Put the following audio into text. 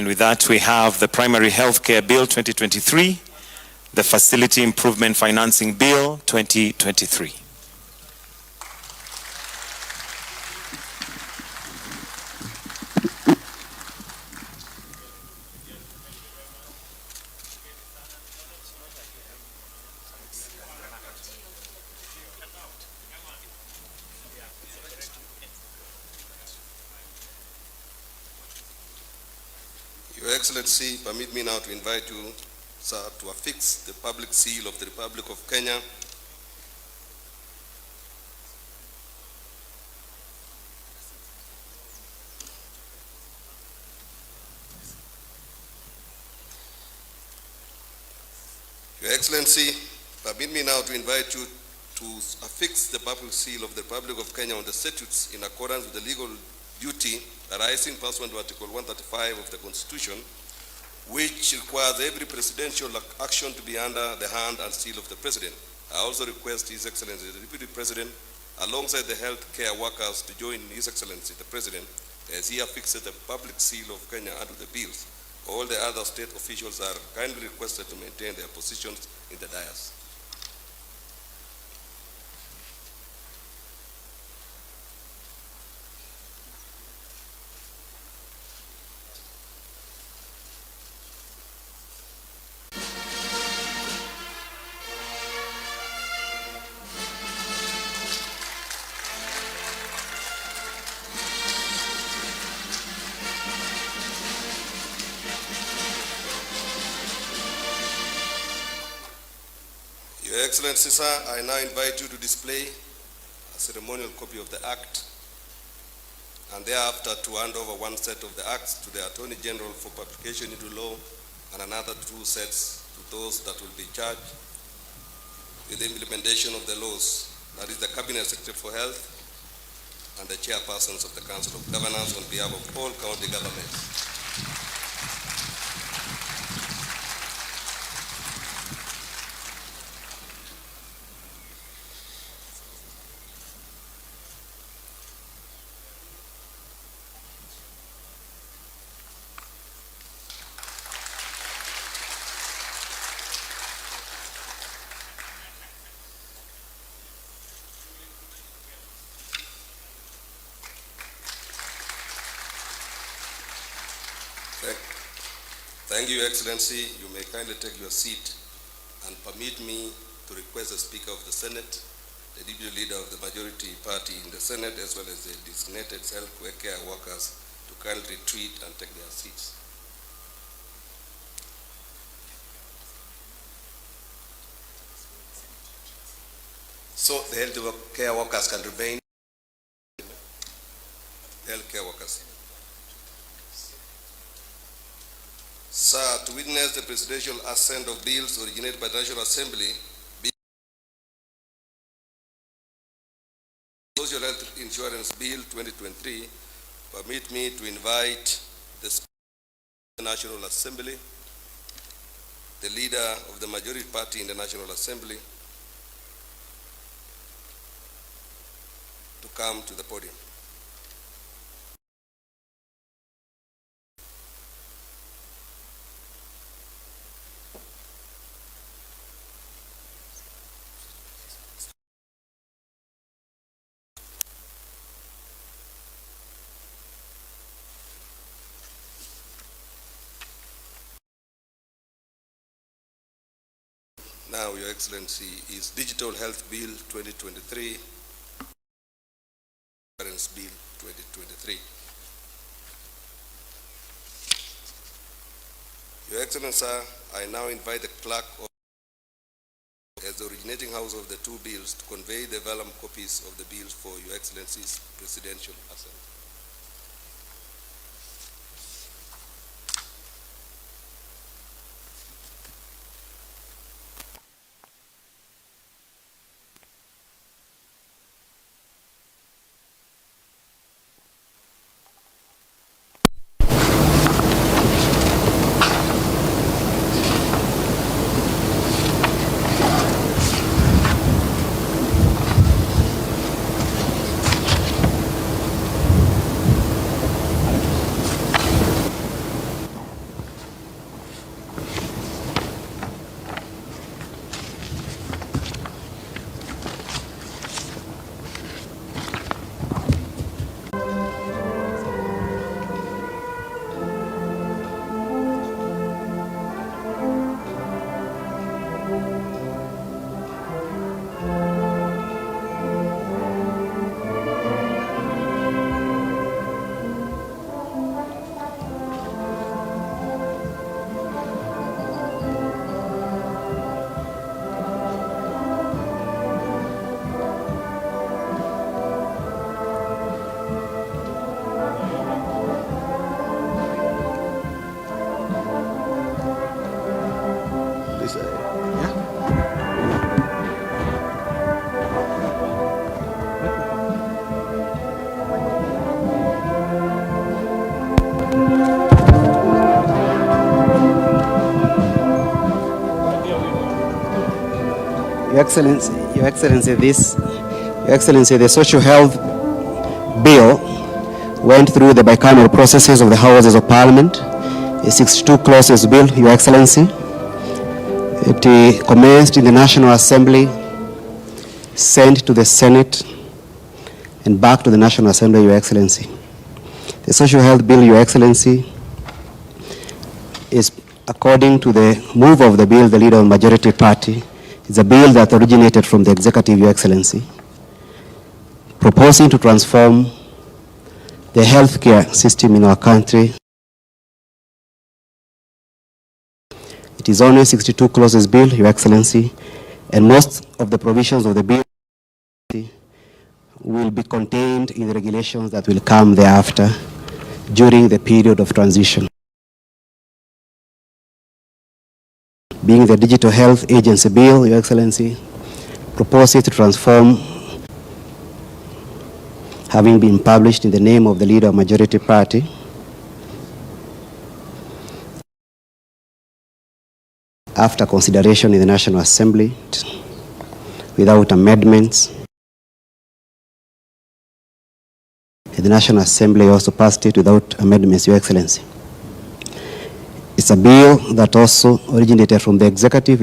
And with that, we have the Primary Healthcare Bill 2023, the Facility Improvement Financing Bill 2023. Your Excellency, permit me now to invite you, sir, to affix the public seal of the Republic of Kenya. Your Excellency, permit me now to invite you to affix the public seal of the Republic of Kenya on the statutes in accordance with the legal duty arising pursuant to Article 135 of the Constitution, which requires every presidential action to be under the hand and seal of the President. I also request His Excellency, the Deputy President, alongside the health care workers, to join His Excellency, the President, as he affixes the public seal of Kenya under the bills. All the other state officials are kindly requested to maintain their positions in the dais. Your Excellency, sir, I now invite you to display a ceremonial copy of the Act and thereafter to hand over one set of the Acts to the Attorney General for publication into law and another two sets to those that will be charged with the implementation of the laws, that is the Cabinet Secretary for Health and the chairpersons of the Council of Governors on behalf of all county governments. Thank you, Your Excellency. You may kindly take your seat and permit me to request the Speaker of the Senate, the Deputy Leader of the Majority Party in the Senate, as well as the designated health care workers to kindly retreat and take their seats. So the health care workers can remain. Health care workers. Sir, to witness the presidential assent of bills originated by the National Assembly, Social Health Insurance Bill 2023, permit me to invite the Speaker of the National Assembly, the Leader of the Majority Party in the National Assembly, to come to the podium. Now, Your Excellency, is Digital Health Bill 2023, Insurance Bill 2023. Your Excellency, sir, I now invite the clerk of, as the originating house of the two bills, to convey the vellum copies of the bills for Your Excellency's presidential assent. Your Excellency, the Social Health Bill went through the bicameral processes of the Houses of Parliament. A 62 clauses bill, Your Excellency. It commenced in the National Assembly, sent to the Senate, and back to the National Assembly, Your Excellency. The Social Health Bill, Your Excellency, is, according to the move of the bill, the leader of the majority party, is a bill that originated from the executive, Your Excellency, proposing to transform the healthcare system in our country. It is only 62 clauses bill, Your Excellency, and most of the provisions of the bill will be contained in the regulations that will come thereafter during the period of transition. Being the Digital Health Agency Bill, Your Excellency, proposes to transform, having been published in the name of the leader of majority party, after consideration in the National Assembly, without amendments. The National Assembly also passed it without amendments, Your Excellency. It's a bill that also originated from the executive.